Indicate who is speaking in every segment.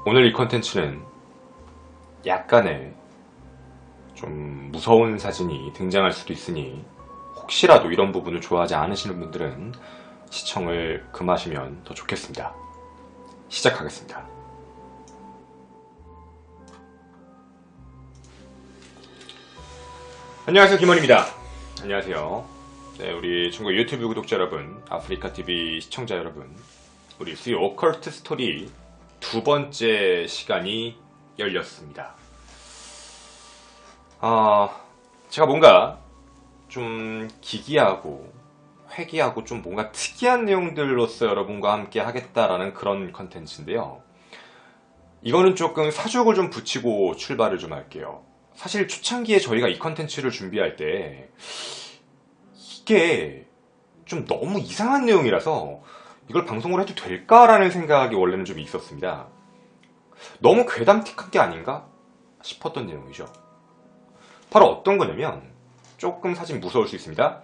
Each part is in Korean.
Speaker 1: 오늘 이 컨텐츠는 약간의 좀 무서운 사진이 등장할 수도 있으니 혹시라도 이런 부분을 좋아하지 않으시는 분들은 시청을 금하시면 더 좋겠습니다. 시작하겠습니다. 안녕하세요, 김원입니다. 안녕하세요. 네, 우리 중국 유튜브 구독자 여러분, 아프리카TV 시청자 여러분, 우리 수요 오컬트 스토리 두 번째 시간이 열렸습니다. 제가 뭔가 좀 기기하고 회귀하고 좀 뭔가 특이한 내용들로서 여러분과 함께 하겠다라는 그런 컨텐츠인데요. 이거는 조금 사족을 좀 붙이고 출발을 좀 할게요. 사실 초창기에 저희가 이 컨텐츠를 준비할 때 이게 좀 너무 이상한 내용이라서 이걸 방송을 해도 될까라는 생각이 원래는 좀 있었습니다. 너무 괴담틱한 게 아닌가 싶었던 내용이죠. 바로 어떤 거냐면 조금 사실 무서울 수 있습니다.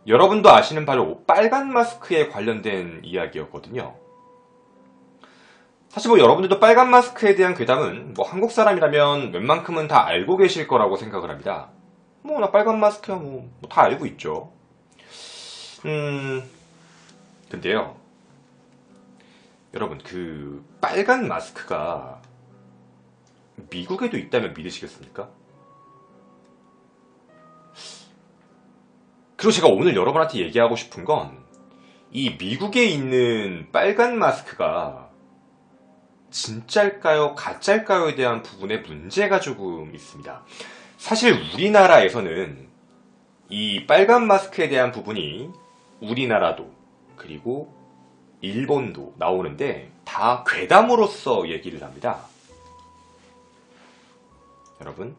Speaker 1: 여러분도 아시는 바로 빨간 마스크에 관련된 이야기였거든요. 사실 뭐 여러분들도 빨간 마스크에 대한 괴담은 뭐 한국 사람이라면 웬만큼은 다 알고 계실 거라고 생각을 합니다. 뭐 나 빨간 마스크야 뭐 다 알고 있죠. 근데요, 여러분, 그 빨간 마스크가 미국에도 있다면 믿으시겠습니까? 그리고 제가 오늘 여러분한테 얘기하고 싶은 건 이 미국에 있는 빨간 마스크가 진짜일까요, 가짜일까요에 대한 부분에 문제가 조금 있습니다. 사실 우리나라에서는 이 빨간 마스크에 대한 부분이 우리나라도 그리고 일본도 나오는데 다 괴담으로서 얘기를 합니다. 여러분,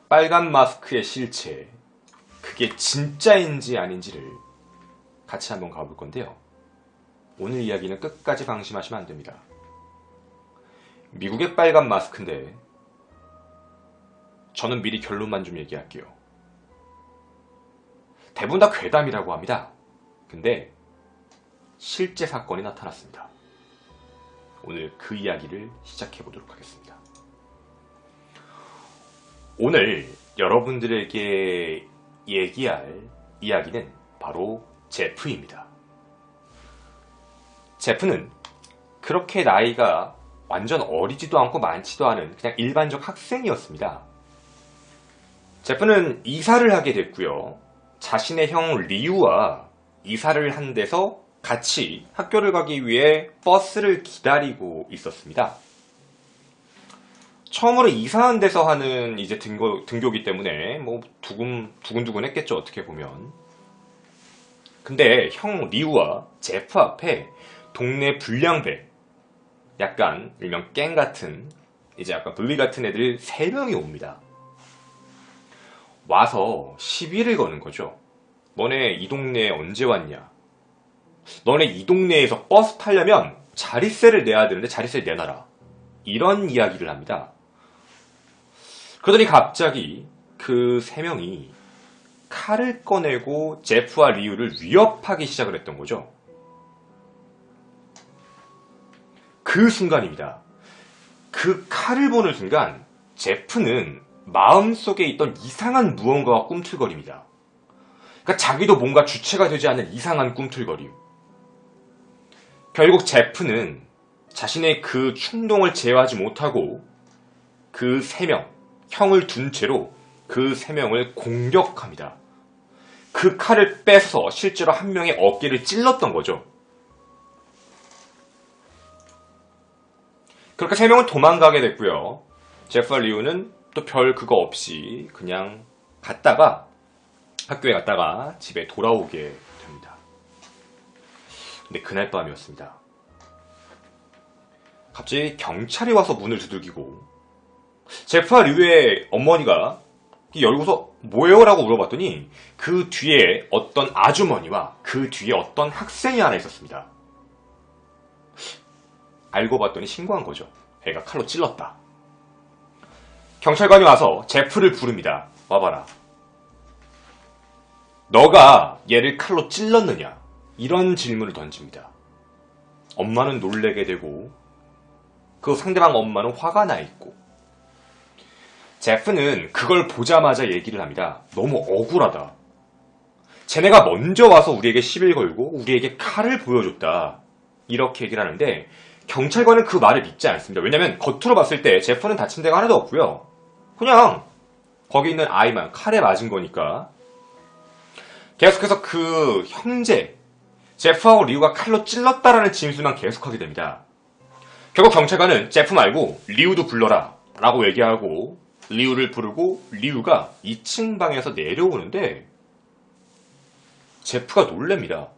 Speaker 1: 빨간 마스크의 실체, 그게 진짜인지 아닌지를 같이 한번 가볼 건데요. 오늘 이야기는 끝까지 방심하시면 안 됩니다. 미국의 빨간 마스크인데 저는 미리 결론만 좀 얘기할게요. 대부분 다 괴담이라고 합니다. 근데 실제 사건이 나타났습니다. 오늘 그 이야기를 시작해 보도록 하겠습니다. 오늘 여러분들에게 얘기할 이야기는 바로 제프입니다. 제프는 그렇게 나이가 완전 어리지도 않고 많지도 않은 그냥 일반적 학생이었습니다. 제프는 이사를 하게 됐고요. 자신의 형 리우와 이사를 한 데서 같이 학교를 가기 위해 버스를 기다리고 있었습니다. 처음으로 이사한 데서 하는 이제 등교기 때문에 뭐 두근두근 했겠죠, 어떻게 보면. 근데 형 리우와 제프 앞에 동네 불량배, 약간 일명 갱 같은, 이제 약간 bully 같은 애들 3명이 옵니다. 와서 시비를 거는 거죠. 너네 이 동네에 언제 왔냐? 너네 이 동네에서 버스 타려면 자릿세를 내야 되는데 자릿세를 내놔라. 이런 이야기를 합니다. 그러더니 갑자기 그 3명이 칼을 꺼내고 제프와 리우를 위협하기 시작을 했던 거죠. 그 순간입니다. 그 칼을 보는 순간 제프는 마음속에 있던 이상한 무언가가 꿈틀거립니다. 그러니까 자기도 뭔가 주체가 되지 않는 이상한 꿈틀거림. 결국 제프는 자신의 그 충동을 제어하지 못하고 그 3명, 형을 둔 채로 그 3명을 공격합니다. 그 칼을 빼서 실제로 한 명의 어깨를 찔렀던 거죠. 그렇게 3명은 도망가게 됐고요. 제프와 리우는 또 별 그거 없이 그냥 학교에 갔다가 집에 돌아오게 됩니다. 근데 그날 밤이었습니다. 갑자기 경찰이 와서 문을 두들기고 제프와 리우의 어머니가 열고서 뭐예요? 라고 물어봤더니 그 뒤에 어떤 아주머니와 그 뒤에 어떤 학생이 하나 있었습니다. 알고 봤더니 신고한 거죠. 애가 칼로 찔렀다. 경찰관이 와서 제프를 부릅니다. 와봐라. 너가 얘를 칼로 찔렀느냐? 이런 질문을 던집니다. 엄마는 놀래게 되고 그 상대방 엄마는 화가 나 있고 제프는 그걸 보자마자 얘기를 합니다. 너무 억울하다. 쟤네가 먼저 와서 우리에게 시비를 걸고 우리에게 칼을 보여줬다. 이렇게 얘기를 하는데 경찰관은 그 말을 믿지 않습니다. 왜냐하면 겉으로 봤을 때 제프는 다친 데가 하나도 없고요. 그냥 거기 있는 아이만 칼에 맞은 거니까. 계속해서 그 형제 제프하고 리우가 칼로 찔렀다라는 진술만 계속하게 됩니다. 결국 경찰관은 제프 말고 리우도 불러라 라고 얘기하고 리우를 부르고 리우가 2층 방에서 내려오는데 제프가 놀랍니다.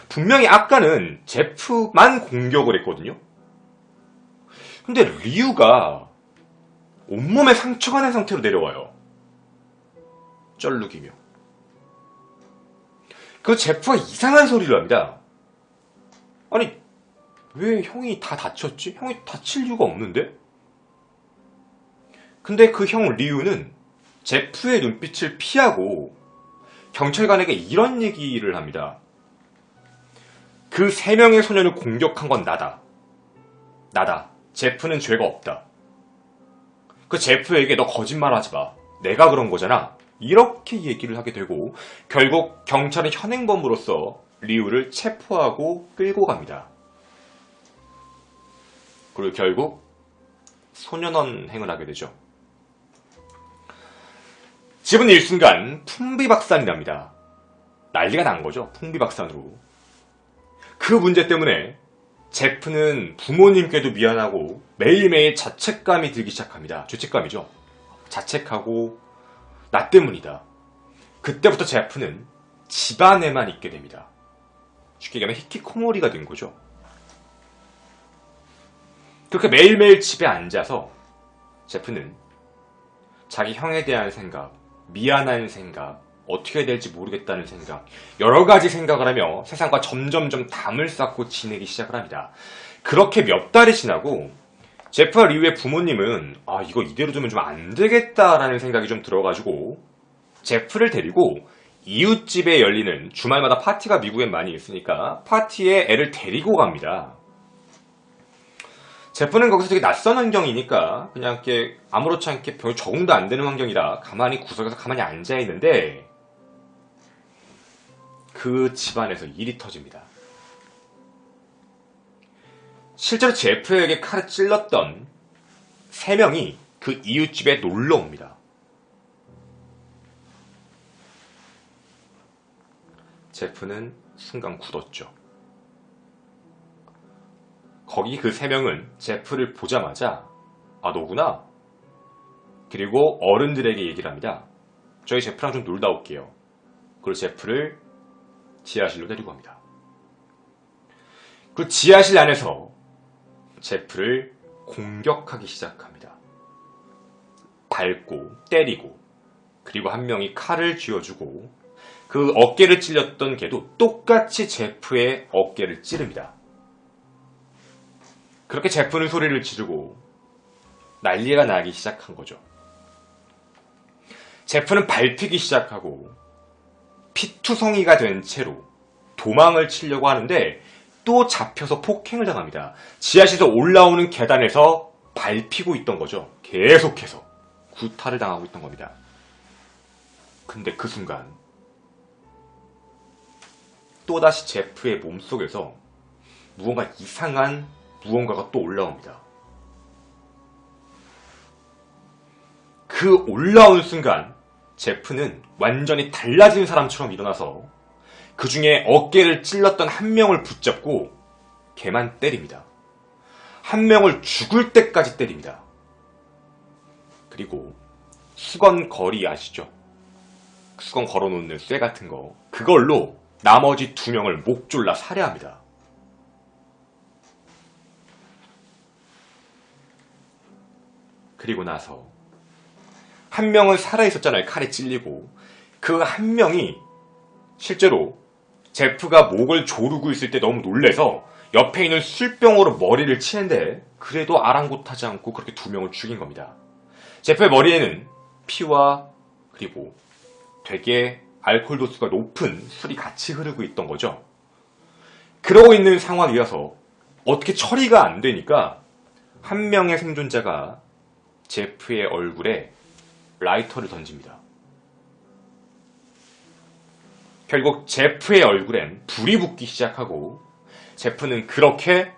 Speaker 1: 분명히 아까는 제프만 공격을 했거든요. 근데 리우가 온몸에 상처가 난 상태로 내려와요. 쩔룩이며. 그 제프가 이상한 소리를 합니다. 아니 왜 형이 다 다쳤지? 형이 다칠 이유가 없는데? 근데 그 형 리우는 제프의 눈빛을 피하고 경찰관에게 이런 얘기를 합니다. 그 3명의 소년을 공격한 건 나다. 나다. 제프는 죄가 없다. 그 제프에게 너 거짓말하지 마. 내가 그런 거잖아. 이렇게 얘기를 하게 되고 결국 경찰은 현행범으로서 리우를 체포하고 끌고 갑니다. 그리고 결국 소년원행을 하게 되죠. 집은 일순간 풍비박산이 납니다. 난리가 난 거죠. 풍비박산으로. 그 문제 때문에 제프는 부모님께도 미안하고 매일매일 자책감이 들기 시작합니다. 죄책감이죠. 자책하고 나 때문이다. 그때부터 제프는 집안에만 있게 됩니다. 쉽게 얘기하면 히키코모리가 된 거죠. 그렇게 매일매일 집에 앉아서 제프는 자기 형에 대한 생각, 미안한 생각, 어떻게 해야 될지 모르겠다는 생각, 여러 가지 생각을 하며 세상과 점점점 담을 쌓고 지내기 시작을 합니다. 그렇게 몇 달이 지나고 제프와 리우의 부모님은 이거 이대로 두면 좀 안 되겠다라는 생각이 좀 들어가지고 제프를 데리고 이웃집에 열리는 주말마다 파티가 미국엔 많이 있으니까 파티에 애를 데리고 갑니다. 제프는 거기서 되게 낯선 환경이니까 그냥 이렇게 아무렇지 않게 별로 적응도 안 되는 환경이라 가만히 구석에서 가만히 앉아 있는데 그 집안에서 일이 터집니다. 실제로 제프에게 칼을 찔렀던 3명이 그 이웃집에 놀러 옵니다. 제프는 순간 굳었죠. 거기 그 3명은 제프를 보자마자 너구나. 그리고 어른들에게 얘기를 합니다. 저희 제프랑 좀 놀다 올게요. 그리고 제프를 지하실로 데리고 갑니다. 그 지하실 안에서 제프를 공격하기 시작합니다. 밟고 때리고 그리고 한 명이 칼을 쥐어주고 그 어깨를 찔렸던 걔도 똑같이 제프의 어깨를 찌릅니다. 그렇게 제프는 소리를 지르고 난리가 나기 시작한 거죠. 제프는 밟히기 시작하고 피투성이가 된 채로 도망을 치려고 하는데 또 잡혀서 폭행을 당합니다. 지하실에서 올라오는 계단에서 밟히고 있던 거죠. 계속해서 구타를 당하고 있던 겁니다. 근데 그 순간 또다시 제프의 몸속에서 무언가 이상한 무언가가 또 올라옵니다. 그 올라온 순간 제프는 완전히 달라진 사람처럼 일어나서 그 중에 어깨를 찔렀던 한 명을 붙잡고 걔만 때립니다. 한 명을 죽을 때까지 때립니다. 그리고 수건 거리 아시죠? 수건 걸어놓는 쇠 같은 거, 그걸로 나머지 2명을 목 졸라 살해합니다. 그리고 나서 한 명은 살아있었잖아요. 칼에 찔리고. 그 한 명이 실제로 제프가 목을 조르고 있을 때 너무 놀래서 옆에 있는 술병으로 머리를 치는데 그래도 아랑곳하지 않고 그렇게 2명을 죽인 겁니다. 제프의 머리에는 피와 그리고 되게 알코올 도수가 높은 술이 같이 흐르고 있던 거죠. 그러고 있는 상황이어서 어떻게 처리가 안 되니까 한 명의 생존자가 제프의 얼굴에 라이터를 던집니다. 결국 제프의 얼굴엔 불이 붙기 시작하고 제프는 그렇게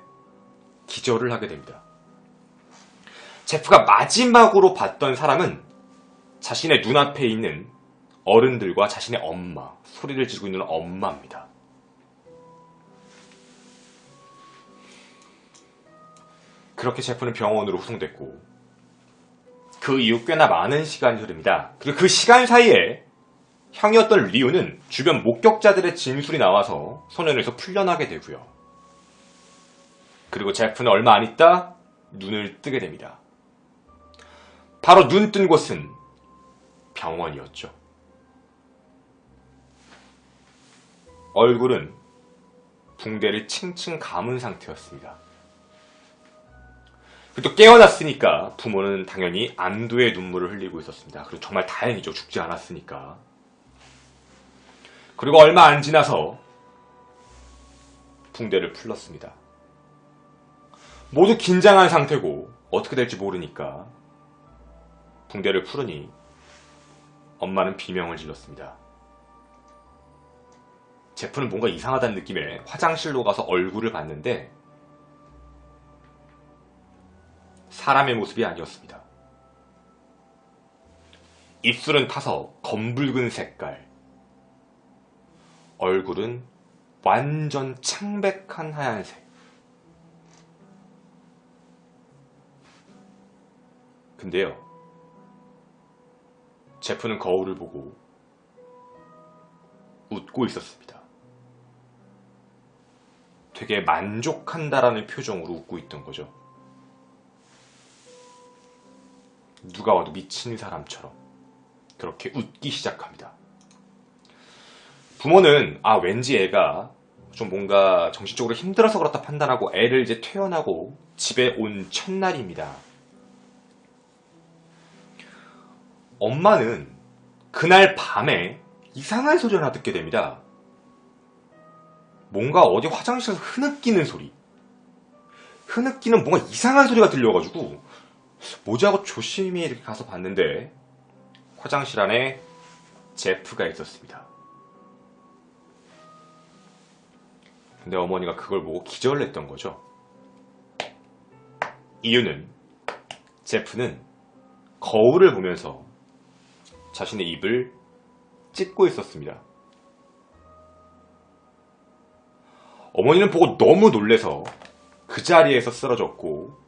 Speaker 1: 기절을 하게 됩니다. 제프가 마지막으로 봤던 사람은 자신의 눈앞에 있는 어른들과 자신의 엄마, 소리를 지르고 있는 엄마입니다. 그렇게 제프는 병원으로 후송됐고 그 이후 꽤나 많은 시간이 흐릅니다. 그리고 그 시간 사이에 형이었던 리우는 주변 목격자들의 진술이 나와서 소년에서 풀려나게 되고요. 그리고 제프는 얼마 안 있다 눈을 뜨게 됩니다. 바로 눈 뜬 곳은 병원이었죠. 얼굴은 붕대를 층층 감은 상태였습니다. 그리고 또 깨어났으니까 부모는 당연히 안도의 눈물을 흘리고 있었습니다. 그리고 정말 다행이죠. 죽지 않았으니까. 그리고 얼마 안 지나서 붕대를 풀렀습니다. 모두 긴장한 상태고 어떻게 될지 모르니까 붕대를 풀으니 엄마는 비명을 질렀습니다. 제프는 뭔가 이상하다는 느낌에 화장실로 가서 얼굴을 봤는데 사람의 모습이 아니었습니다. 입술은 타서 검붉은 색깔, 얼굴은 완전 창백한 하얀색. 근데요, 제프는 거울을 보고 웃고 있었습니다. 되게 만족한다라는 표정으로 웃고 있던 거죠. 누가 와도 미친 사람처럼 그렇게 웃기 시작합니다. 부모는 왠지 애가 좀 뭔가 정신적으로 힘들어서 그렇다 판단하고 애를 이제 퇴원하고 집에 온 첫날입니다. 엄마는 그날 밤에 이상한 소리를 하나 듣게 됩니다. 뭔가 어디 화장실에서 흐느끼는 소리. 흐느끼는 뭔가 이상한 소리가 들려가지고 뭐지 하고 조심히 이렇게 가서 봤는데 화장실 안에 제프가 있었습니다. 근데 어머니가 그걸 보고 기절을 했던 거죠. 이유는 제프는 거울을 보면서 자신의 입을 찢고 있었습니다. 어머니는 보고 너무 놀래서 그 자리에서 쓰러졌고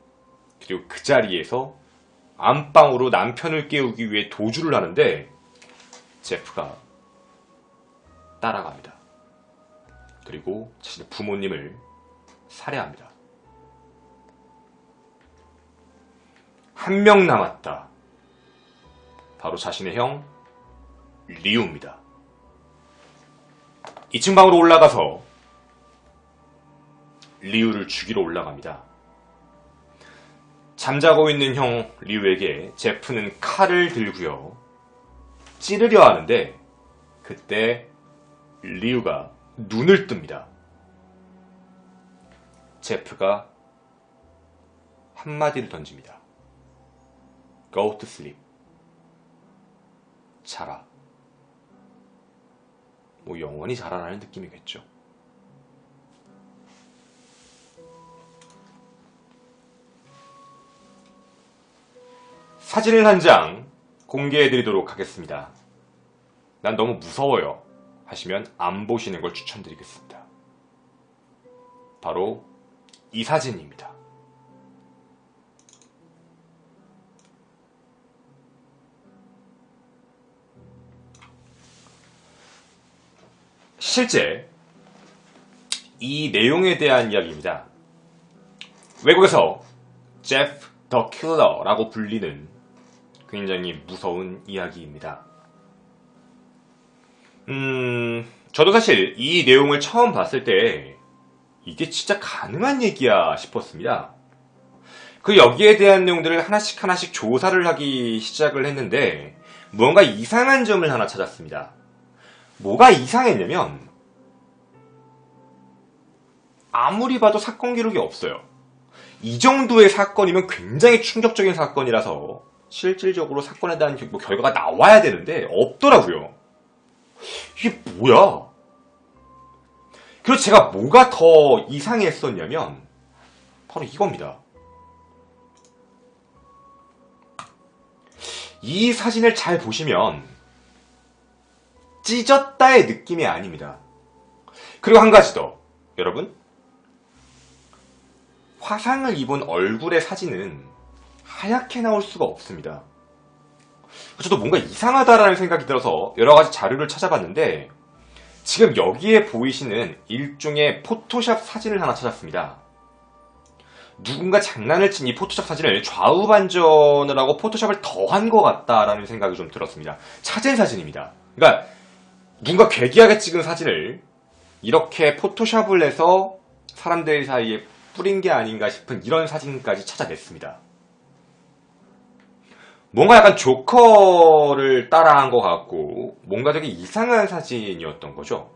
Speaker 1: 그리고 그 자리에서 안방으로 남편을 깨우기 위해 도주를 하는데 제프가 따라갑니다. 그리고 자신의 부모님을 살해합니다. 한 명 남았다. 바로 자신의 형 리우입니다. 2층 방으로 올라가서 리우를 죽이러 올라갑니다. 잠자고 있는 형 리우에게 제프는 칼을 들고요. 찌르려 하는데 그때 리우가 눈을 뜹니다. 제프가 한마디를 던집니다. Go to sleep. 자라. 뭐 영원히 자라라는 느낌이겠죠. 사진을 한 장 공개해드리도록 하겠습니다. 난 너무 무서워요 하시면 안 보시는 걸 추천드리겠습니다. 바로 이 사진입니다. 실제 이 내용에 대한 이야기입니다. 외국에서 제프 더 킬러라고 불리는 굉장히 무서운 이야기입니다. 저도 사실 이 내용을 처음 봤을 때 이게 진짜 가능한 얘기야 싶었습니다. 그 여기에 대한 내용들을 하나씩 하나씩 조사를 하기 시작을 했는데 무언가 이상한 점을 하나 찾았습니다. 뭐가 이상했냐면 아무리 봐도 사건 기록이 없어요. 이 정도의 사건이면 굉장히 충격적인 사건이라서 실질적으로 사건에 대한 결과가 나와야 되는데 없더라고요. 이게 뭐야? 그래서 제가 뭐가 더 이상했었냐면 바로 이겁니다. 이 사진을 잘 보시면 찢었다의 느낌이 아닙니다. 그리고 한 가지 더. 여러분, 화상을 입은 얼굴의 사진은 하얗게 나올 수가 없습니다. 저도 뭔가 이상하다라는 생각이 들어서 여러 가지 자료를 찾아봤는데 지금 여기에 보이시는 일종의 포토샵 사진을 하나 찾았습니다. 누군가 장난을 친 이 포토샵 사진을 좌우 반전을 하고 포토샵을 더한 것 같다라는 생각이 좀 들었습니다. 찾은 사진입니다. 그러니까 누군가 괴기하게 찍은 사진을 이렇게 포토샵을 해서 사람들 사이에 뿌린 게 아닌가 싶은 이런 사진까지 찾아냈습니다. 뭔가 약간 조커를 따라한 것 같고 뭔가 되게 이상한 사진이었던 거죠.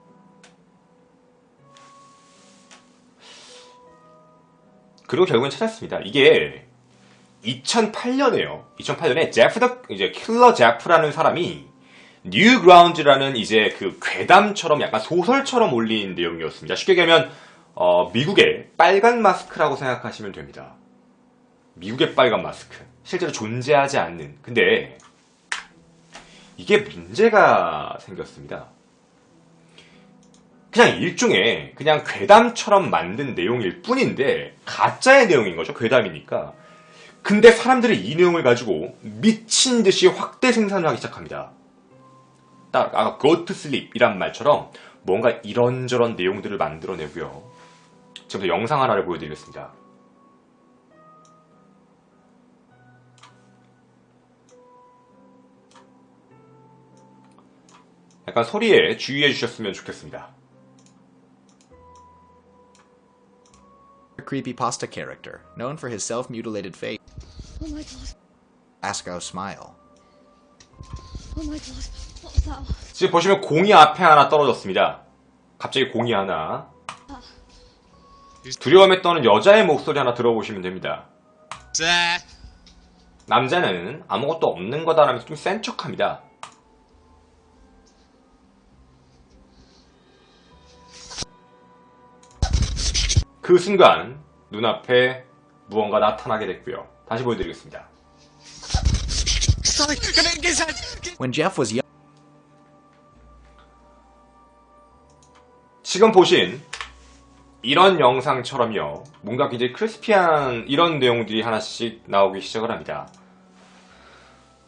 Speaker 1: 그리고 결국엔 찾았습니다. 이게 2008년에요. 2008년에 이제 킬러 제프라는 사람이 뉴그라운드라는 이제 그 괴담처럼 약간 소설처럼 올린 내용이었습니다. 쉽게 얘기하면 미국의 빨간 마스크라고 생각하시면 됩니다. 미국의 빨간 마스크. 실제로 존재하지 않는. 근데 이게 문제가 생겼습니다. 그냥 일종의 그냥 괴담처럼 만든 내용일 뿐인데 가짜의 내용인 거죠. 괴담이니까. 근데 사람들이 이 내용을 가지고 미친 듯이 확대 생산을 하기 시작합니다. 딱 아까 go to sleep 이란 말처럼 뭔가 이런저런 내용들을 만들어내고요. 지금부터 영상 하나를 보여드리겠습니다. 약간 소리에 주의해 주셨으면 좋겠습니다.
Speaker 2: Creepypasta character, known for his self-mutilated face.
Speaker 3: Oh my god.
Speaker 2: Asco smile.
Speaker 3: Oh my god. What was that?
Speaker 1: 지금 보시면 공이 앞에 하나 떨어졌습니다. 갑자기 공이 하나. 두려움에 떠는 여자의 목소리 하나 들어보시면 됩니다. 남자는 아무것도 없는 거다라면서 좀 센 척합니다. 그 순간 눈앞에 무언가 나타나게 됐고요. 다시 보여드리겠습니다.
Speaker 2: When Jeff was young,
Speaker 1: 지금 보신 이런 영상처럼요. 뭔가 굉장히 크리스피한 이런 내용들이 하나씩 나오기 시작을 합니다.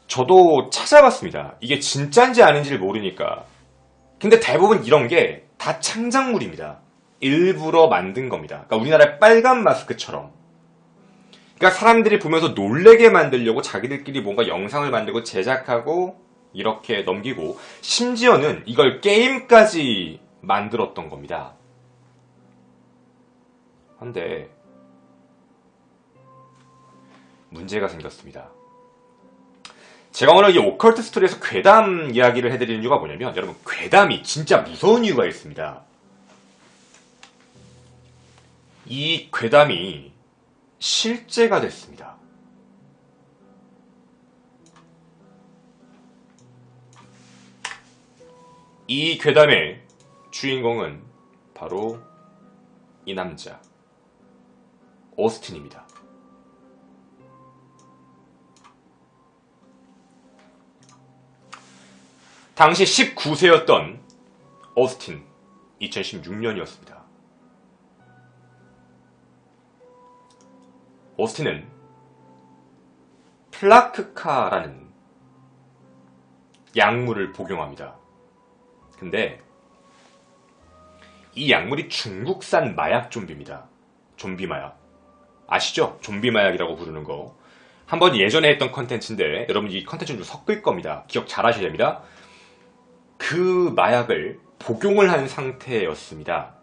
Speaker 1: 저도 찾아봤습니다. 이게 진짜인지 아닌지를 모르니까. 근데 대부분 이런 게 다 창작물입니다. 일부러 만든 겁니다. 그러니까 우리나라의 빨간 마스크처럼. 그러니까 사람들이 보면서 놀래게 만들려고 자기들끼리 뭔가 영상을 만들고 제작하고 이렇게 넘기고 심지어는 이걸 게임까지 만들었던 겁니다. 한데 문제가 생겼습니다. 제가 오늘 이 오컬트 스토리에서 괴담 이야기를 해드리는 이유가 뭐냐면 여러분 괴담이 진짜 무서운 이유가 있습니다. 이 괴담이 실제가 됐습니다. 이 괴담의 주인공은 바로 이 남자 오스틴입니다. 당시 19세였던 오스틴 2016년이었습니다. 오스틴은 플라크카라는 약물을 복용합니다. 근데 이 약물이 중국산 마약 좀비입니다. 좀비 마약. 아시죠? 좀비 마약이라고 부르는 거. 한번 예전에 했던 컨텐츠인데 여러분 이 컨텐츠는 좀 섞을 겁니다. 기억 잘 하셔야 됩니다. 그 마약을 복용을 한 상태였습니다.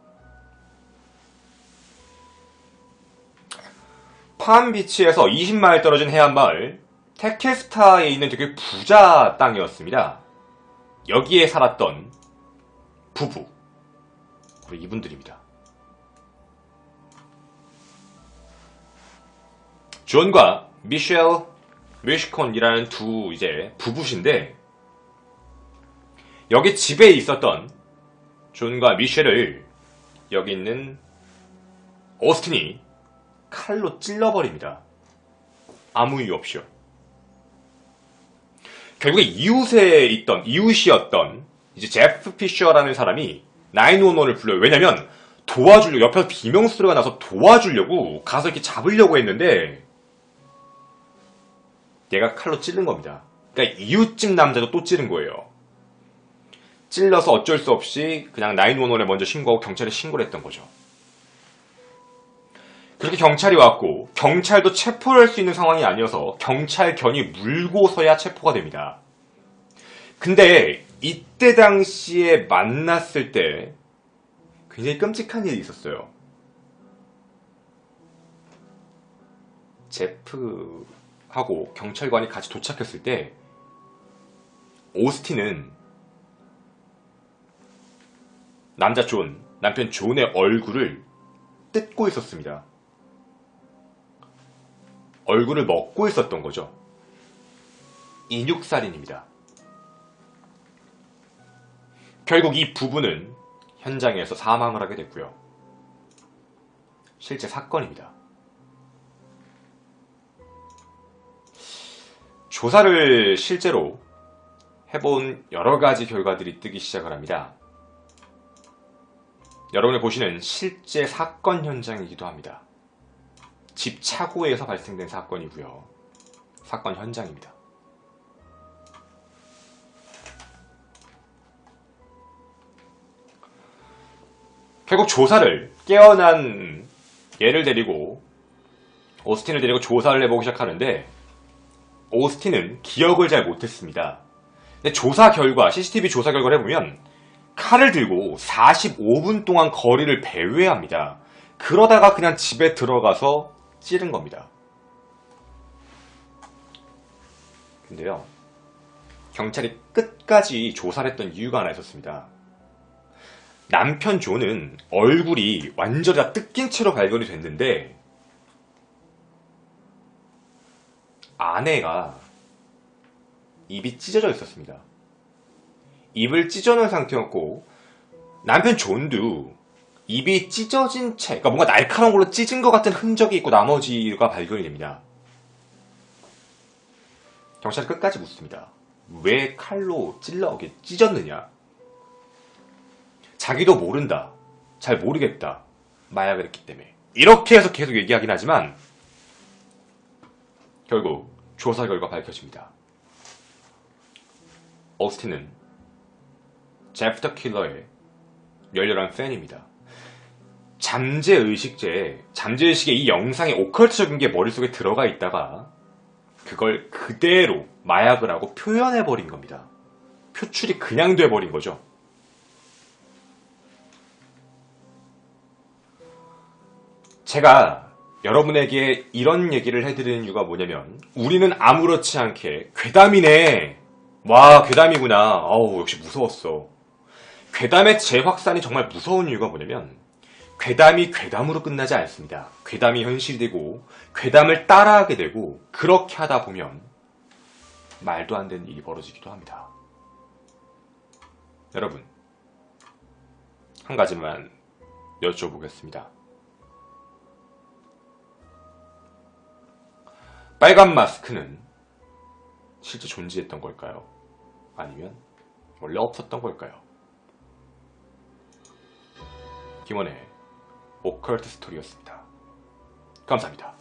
Speaker 1: 팜비치에서 20마일 떨어진 해안마을 테케스타에 있는 되게 부자 땅이었습니다. 여기에 살았던 부부 바로 이분들입니다. 존과 미셸 뮤시콘이라는 두 이제 부부신데 여기 집에 있었던 존과 미셸을 여기 있는 오스틴이 칼로 찔러버립니다. 아무 이유 없이요. 결국에 이웃이었던 이제 제프 피셔라는 사람이 911을 불러요. 왜냐면 도와주려고, 옆에서 비명소리가 나서 도와주려고 가서 이렇게 잡으려고 했는데 얘가 칼로 찌른 겁니다. 그러니까 이웃집 남자도 또 찌른 거예요. 찔러서 어쩔 수 없이 그냥 911에 먼저 신고하고 경찰에 신고를 했던 거죠. 그렇게 경찰이 왔고 경찰도 체포를 할 수 있는 상황이 아니어서 경찰견이 물고서야 체포가 됩니다. 근데 이때 당시에 만났을 때 굉장히 끔찍한 일이 있었어요. 제프하고 경찰관이 같이 도착했을 때 오스틴은 남편 존의 얼굴을 뜯고 있었습니다. 얼굴을 먹고 있었던 거죠. 인육살인입니다. 결국 이 부부는 현장에서 사망을 하게 됐고요. 실제 사건입니다. 조사를 실제로 해본 여러 가지 결과들이 뜨기 시작을 합니다. 여러분이 보시는 실제 사건 현장이기도 합니다. 집 차고에서 발생된 사건이고요. 사건 현장입니다. 결국 조사를 깨어난 얘를 데리고 오스틴을 데리고 조사를 해보기 시작하는데 오스틴은 기억을 잘 못했습니다. 근데 조사 결과, CCTV 조사 결과를 해보면 칼을 들고 45분 동안 거리를 배회합니다. 그러다가 그냥 집에 들어가서 찌른 겁니다. 근데요, 경찰이 끝까지 조사를 했던 이유가 하나 있었습니다. 남편 존은 얼굴이 완전히 다 뜯긴 채로 발견이 됐는데 아내가 입이 찢어져 있었습니다. 입을 찢어놓은 상태였고 남편 존도 입이 찢어진 채, 그러니까 뭔가 날카로운 걸로 찢은 것 같은 흔적이 있고 나머지가 발견이 됩니다. 경찰이 끝까지 묻습니다. 왜 칼로 찢었느냐? 자기도 모른다. 잘 모르겠다. 마약을 했기 때문에. 이렇게 해서 계속 얘기하긴 하지만 결국 조사 결과 밝혀집니다. 오스틴은 제프 더 킬러의 열렬한 팬입니다. 잠재의식에 이 영상에 오컬트적인 게 머릿속에 들어가 있다가 그걸 그대로 마약을 하고 표현해버린 겁니다. 표출이 그냥 돼버린 거죠. 제가 여러분에게 이런 얘기를 해드리는 이유가 뭐냐면 우리는 아무렇지 않게 괴담이네. 와, 괴담이구나. 어우, 역시 무서웠어. 괴담의 재확산이 정말 무서운 이유가 뭐냐면 괴담이 괴담으로 끝나지 않습니다. 괴담이 현실이 되고 괴담을 따라하게 되고 그렇게 하다 보면 말도 안 되는 일이 벌어지기도 합니다. 여러분, 한 가지만 여쭤보겠습니다. 빨간 마스크는 실제 존재했던 걸까요? 아니면 원래 없었던 걸까요? 김원의 오컬트 스토리였습니다. 감사합니다.